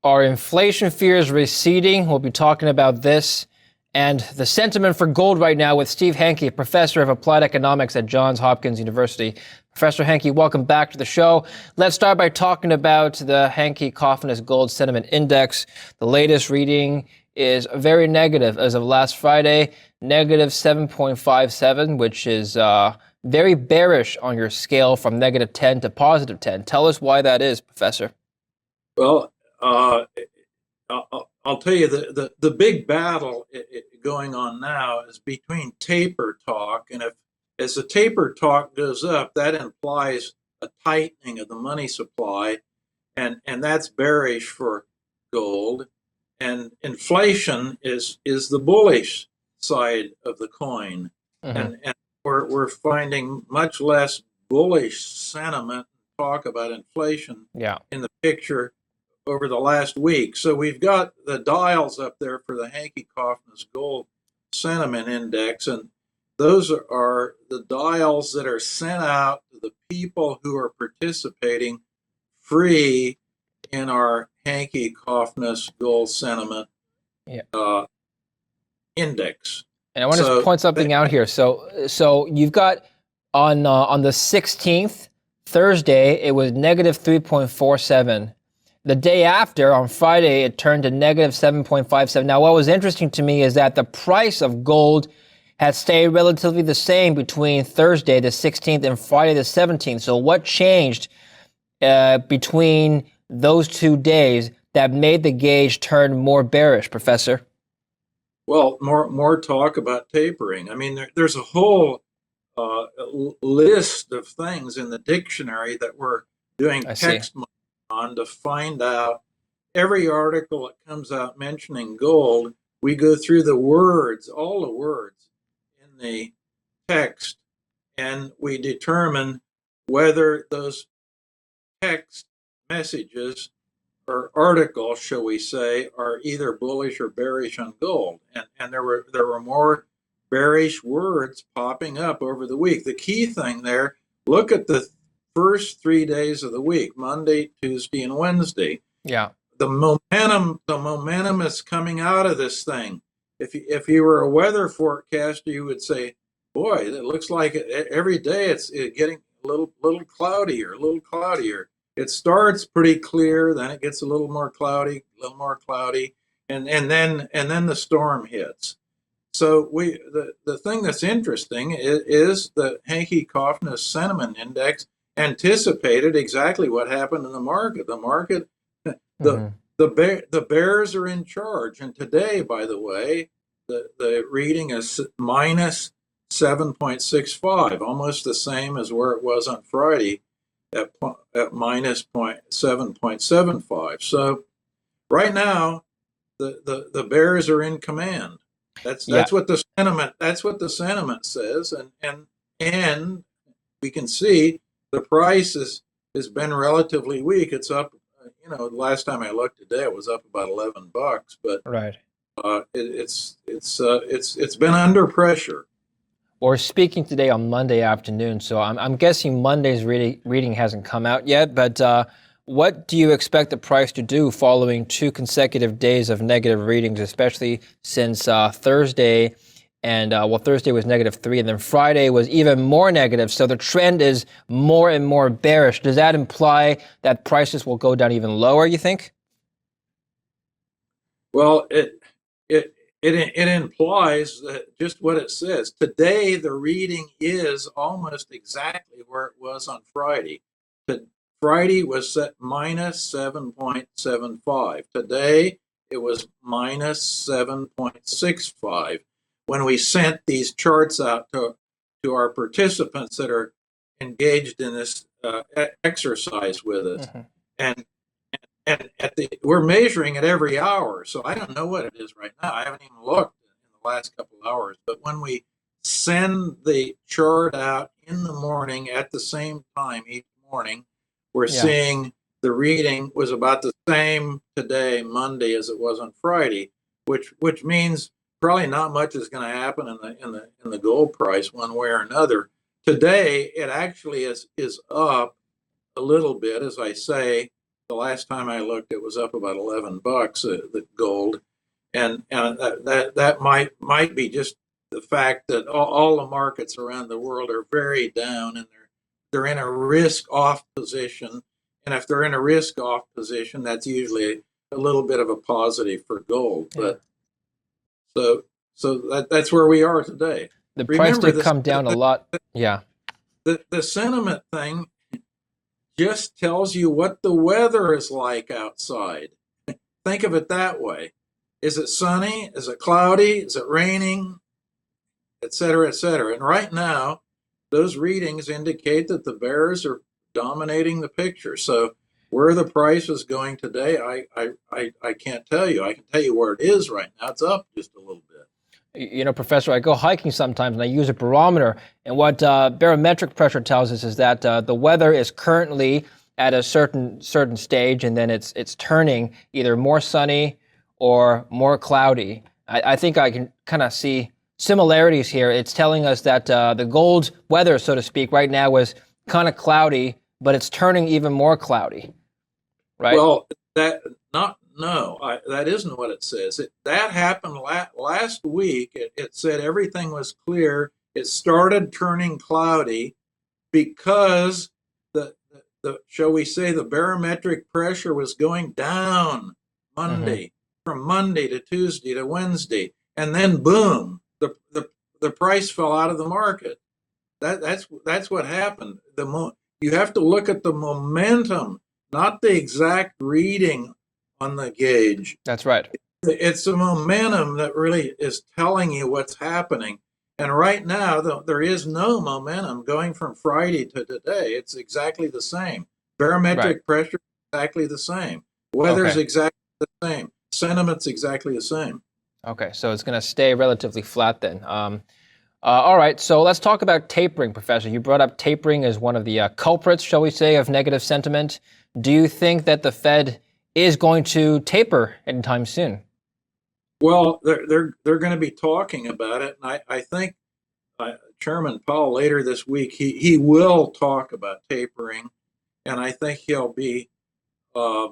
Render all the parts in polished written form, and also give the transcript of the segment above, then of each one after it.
Are inflation fears receding? We'll be talking about this and the sentiment for gold right now with Steve Hanke, professor of applied economics at Johns Hopkins University. Professor Hanke, welcome back to the show. Let's start by talking about the Hanke Confidence Gold Sentiment Index. The latest reading is very negative as of last Friday, negative 7.57, which is very bearish on your scale from negative 10 to positive 10. Tell us why that is, Professor. Well, I'll tell you the big battle going on now is between taper talk, and if as the taper talk goes up, that implies a tightening of the money supply, and that's bearish for gold. And inflation is the bullish side of the coin, and we're finding much less bullish sentiment talk about inflation in the picture over the last week. So we've got the dials up there for the Hanke Confidence Gold Sentiment Index, and those are the dials that are sent out to the people who are participating free in our Hanke Confidence Gold Sentiment Index. And I want to point something out here. So you've got on the 16th, Thursday, it was negative 3.47. The day after, on Friday, it turned to negative 7.57. Now, what was interesting to me is that the price of gold has stayed relatively the same between Thursday, the 16th, and Friday, the 17th. So what changed between those 2 days that made the gauge turn more bearish, Professor? Well, more talk about tapering. I mean, there's a whole list of things in the dictionary that we're doing text on to find out. Every article that comes out mentioning gold, we go through the words, all the words in the text, and we determine whether those text messages or articles, shall we say, are either bullish or bearish on gold. And there were more bearish words popping up over the week. The key thing there, look at the first 3 days of the week, Monday, Tuesday, and Wednesday. Yeah. The momentum is coming out of this thing. If you were a weather forecaster, you would say, boy, it looks like every day it's getting a little cloudier, a little cloudier. It starts pretty clear, then it gets a little more cloudy, and then the storm hits. So the thing that's interesting is the Hanke Confidence Sentiment Index anticipated exactly what happened in the market. The market, the bears are in charge, and today, by the way, the reading is minus 7.65, almost the same as where it was on Friday at minus 7.75. So right now, the bears are in command. That's what the sentiment says, and we can see the price has been relatively weak. It's up, the last time I looked today, it was up about $11, but it's been under pressure. We're speaking today on Monday afternoon, so I'm guessing Monday's reading hasn't come out yet, but what do you expect the price to do following 2 consecutive days of negative readings, especially since Thursday, and Thursday was -3, and then Friday was even more negative, so the trend is more and more bearish. Does that imply that prices will go down even lower, you think? Well, it implies that just what it says. Today, the reading is almost exactly where it was on Friday. Friday was set minus 7.75. Today, it was minus 7.65. When we sent these charts out to our participants that are engaged in this exercise with us, and we're measuring it every hour, so I don't know what it is right now. I haven't even looked in the last couple of hours. But when we send the chart out in the morning at the same time each morning, we're seeing the reading was about the same today, Monday, as it was on Friday, which means probably not much is going to happen in the gold price one way or another. Today, it actually is up a little bit, as I say. the last time I looked, it was up about $11 the gold, and that might be just the fact that all the markets around the world are very down, and they're in a risk off position. And if they're in a risk off position, that's usually a little bit of a positive for gold. Yeah. But so that's where we are today. The price Remember did this, come down a lot. Yeah. the sentiment thing just tells you what the weather is like outside. Think of it that way. Is it sunny? Is it cloudy? Is it raining? Et cetera, et cetera. And right now, those readings indicate that the bears are dominating the picture. So where the price is going today, I can't tell you. I can tell you where it is right now. It's up just a little bit. You know, Professor, I go hiking sometimes and I use a barometer. And what barometric pressure tells us is that the weather is currently at a certain stage, and then it's turning either more sunny or more cloudy. I think I can kind of see similarities here. It's telling us that the gold weather, so to speak, right now is kind of cloudy, but it's turning even more cloudy, right? Well, that not no, that isn't what it says. That happened last week. It said everything was clear. It started turning cloudy because the shall we say the barometric pressure was going down Monday, from Monday to Tuesday to Wednesday, and then boom, the price fell out of the market. That's what happened. You have to look at the momentum, not the exact reading on the gauge. That's right. It's the momentum that really is telling you what's happening. And right now, there is no momentum going from Friday to today. It's exactly the same. Barometric pressure is exactly the same. Weather's Okay. exactly the same. Sentiment's exactly the same. Okay, so it's going to stay relatively flat then. All right, so let's talk about tapering, Professor. You brought up tapering as one of the culprits, shall we say, of negative sentiment. Do you think that the Fed is going to taper anytime soon? Well, they're going to be talking about it, and I think Chairman Powell later this week he will talk about tapering, and I think he'll be uh,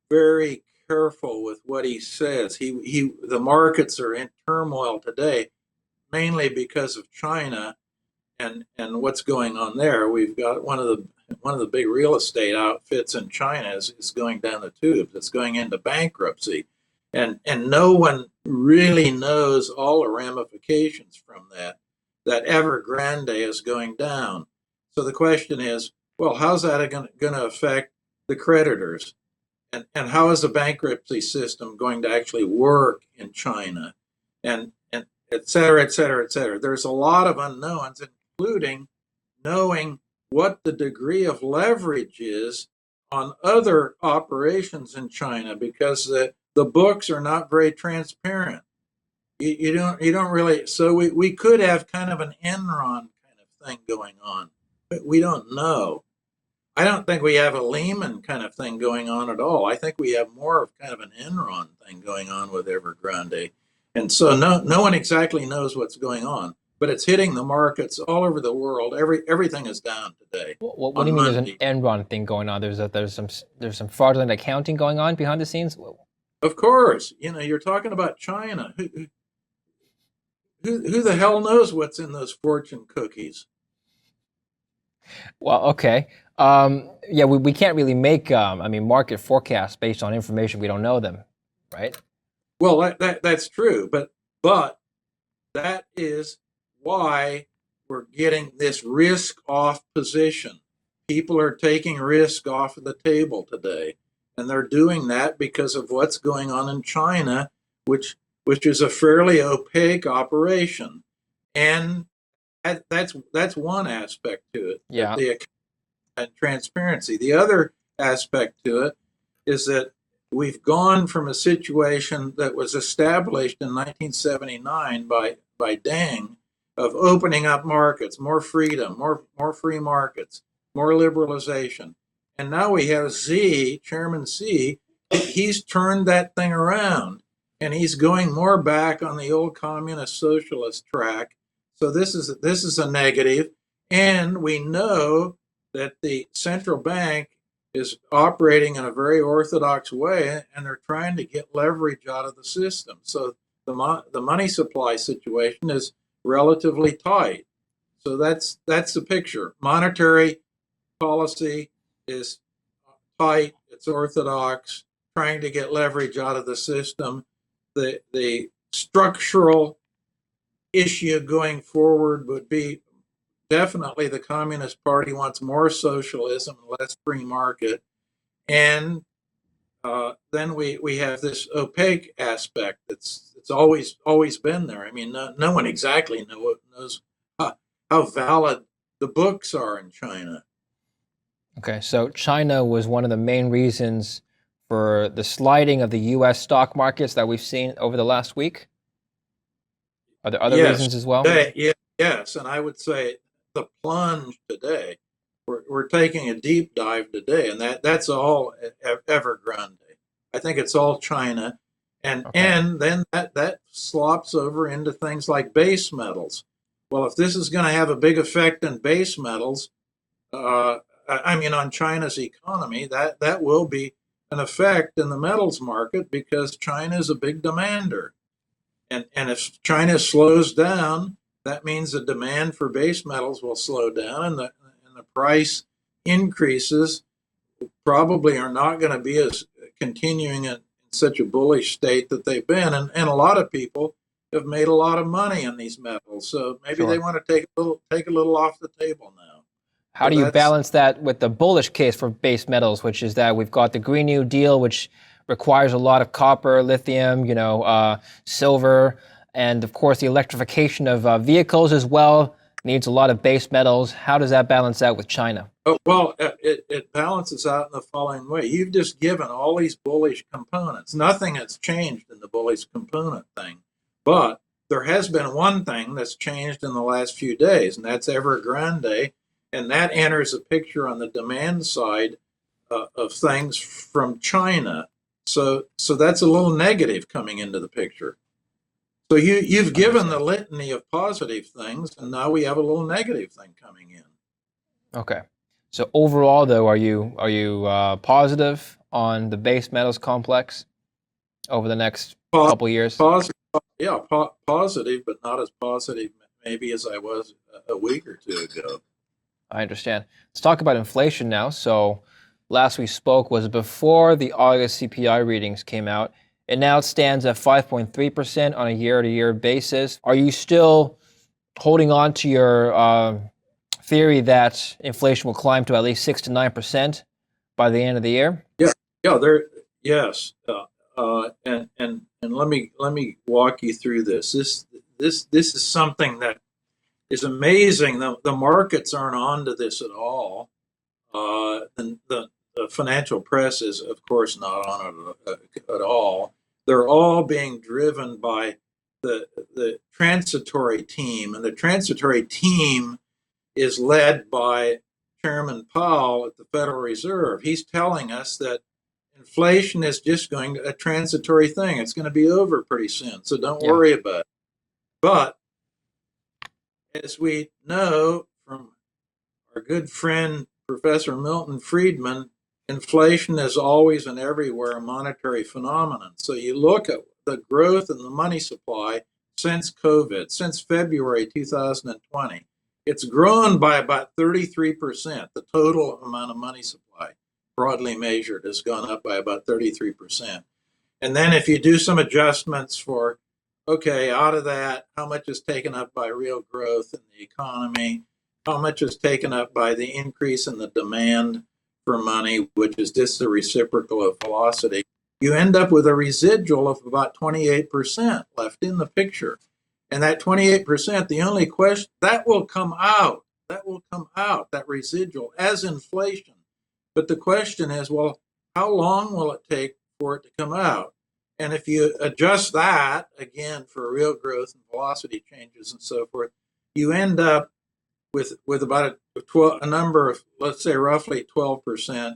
very careful with what he says. The markets are in turmoil today, mainly because of China and what's going on there. We've got one of the big real estate outfits in China is going down the tubes. It's going into bankruptcy, and no one really knows all the ramifications from that. That Evergrande is going down. So the question is, well, how's that going to affect the creditors? And how is the bankruptcy system going to actually work in China? And et cetera, et cetera, et cetera. There's a lot of unknowns, including knowing what the degree of leverage is on other operations in China, because the books are not very transparent. You don't really, so we could have kind of an Enron kind of thing going on, but we don't know. I don't think we have a Lehman kind of thing going on at all. I think we have more of kind of an Enron thing going on with Evergrande. And so no one exactly knows what's going on, but it's hitting the markets all over the world. Everything is down today What do on you mean? There's an Monday. Enron thing going on. There's some fraudulent accounting going on behind the scenes. Of course, you're talking about China. Who the hell knows what's in those fortune cookies? Well, okay. Yeah, we can't really make market forecasts based on information we don't know them, right? Well, that's true, but that is why we're getting this risk off position. People are taking risk off of the table today, and they're doing that because of what's going on in China, which is a fairly opaque operation, and that's one aspect to it. Yeah. The and transparency. The other aspect to it is that we've gone from a situation that was established in 1979 by Deng of opening up markets, more freedom, more free markets, more liberalization. And now we have Chairman Xi, he's turned that thing around and he's going more back on the old communist socialist track. So this is a negative. And we know that the central bank is operating in a very orthodox way, and they're trying to get leverage out of the system. So the money supply situation is relatively tight. So that's the picture. Monetary policy is tight. It's orthodox, trying to get leverage out of the system. The structural issue going forward would be definitely the Communist Party wants more socialism, less free market, and then we have this opaque aspect it's always been there. I mean, no one exactly knows how valid the books are in China. Okay, so China was one of the main reasons for the sliding of the U.S. stock markets that we've seen over the last week. Are there other Yes, reasons as well? yes, and I would say the plunge today. We're taking a deep dive today, and that's all Evergrande. I think it's all China, and Okay, and then that slops over into things like base metals. Well, if this is going to have a big effect on base metals, I mean on China's economy, that will be an effect in the metals market because China is a big demander. And if China slows down, that means the demand for base metals will slow down, and the price increases probably are not going to be as continuing in such a bullish state that they've been. And a lot of people have made a lot of money in these metals, so maybe they sure. want to take a little off the table now. How So do you that's balance that with the bullish case for base metals, which is that we've got the Green New Deal, which requires a lot of copper, lithium, silver, and of course the electrification of vehicles as well needs a lot of base metals. How does that balance out with China? Oh, well, it balances out in the following way. You've just given all these bullish components. Nothing has changed in the bullish component thing. But there has been one thing that's changed in the last few days, and that's Evergrande. And that enters a picture on the demand side of things from China. So that's a little negative coming into the picture. So you've I given the understand. litany of positive things, and now we have a little negative thing coming in. Okay. So overall, though, are you positive on the base metals complex over the next Po- couple years? Positive, yeah, positive, but not as positive maybe as I was a week or two ago. I understand. Let's talk about inflation now. So last we spoke was before the August CPI readings came out. And now it stands at 5.3% on a year-to-year basis. Are you still holding on to your theory that inflation will climb to at least 6 to 9% by the end of the year? Yeah, yeah, there, yes, and let me walk you through this. This is something that is amazing. The markets aren't onto this at all. The financial press is, of course, not on it at all. They're all being driven by the transitory team, and the transitory team is led by Chairman Powell at the Federal Reserve. He's telling us that inflation is just going to a transitory thing. It's going to be over pretty soon, so don't Yeah. worry about it. But as we know from our good friend Professor Milton Friedman, inflation is always and everywhere a monetary phenomenon. So you look at the growth in the money supply since COVID, since February 2020. It's grown by about 33%. The total amount of money supply, broadly measured, has gone up by about 33%. And then if you do some adjustments for, okay, out of that, how much is taken up by real growth in the economy? How much is taken up by the increase in the demand for money, which is just the reciprocal of velocity? You end up with a residual of about 28% left in the picture. And that 28%, the only question, that will come out. That will come out, that residual, as inflation. But the question is, well, how long will it take for it to come out? And if you adjust that again for real growth and velocity changes and so forth, you end up with about a number of, let's say, roughly 12%,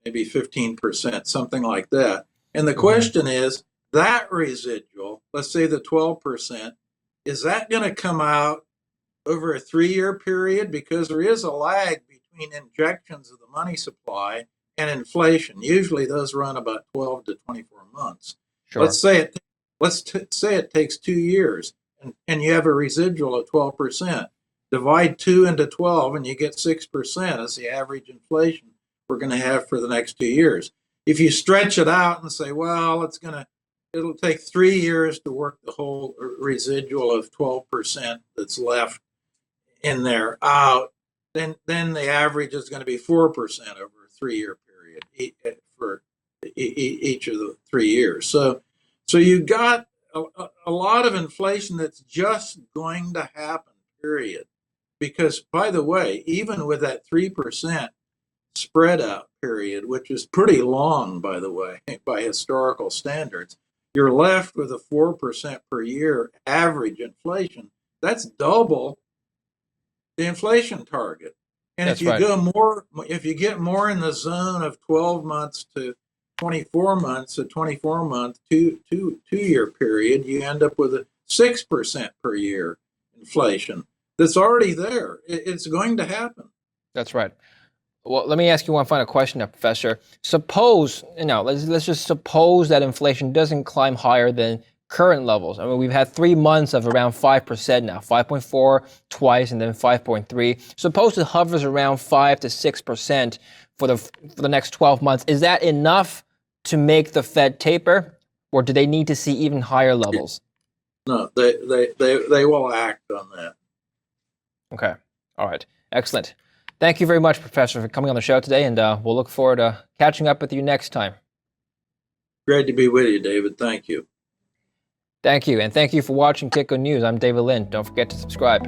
maybe 15%, something like that. And the Hmm. question is, that residual, let's say the 12%, is that going to come out over a 3-year period? Because there is a lag between injections of the money supply and inflation. Usually those run about 12 to 24 months. Sure. Let's say it takes 2 years, and you have a residual of 12%. Divide 2 into 12, and you get 6% as the average inflation we're going to have for the next 2 years. If you stretch it out and say, well, it'll take 3 years to work the whole residual of 12% that's left in there out, then the average is going to be 4% over a 3-year period for each of the 3 years. So you got a lot of inflation that's just going to happen, period. Because, by the way, even with that 3% spread out period, which is pretty long, by the way, by historical standards, you're left with a 4% per year average inflation. That's double the inflation target. And That's if you right. if you get more in the zone of 12 months to 24 months, a 24-month, two-year period, you end up with a 6% per year inflation. That's already there. It's going to happen. That's right. Well, let me ask you one final question now, Professor. Suppose, let's just suppose that inflation doesn't climb higher than current levels. I mean, we've had 3 months of around 5% now, 5.4 twice and then 5.3. Suppose it hovers around 5 to 6% for the next 12 months. Is that enough to make the Fed taper, or do they need to see even higher levels? No, they will act on that. Okay. All right. Excellent. Thank you very much, Professor, for coming on the show today, and we'll look forward to catching up with you next time. Great to be with you, David. Thank you. Thank you, and thank you for watching Kitco News. I'm David Lin. Don't forget to subscribe.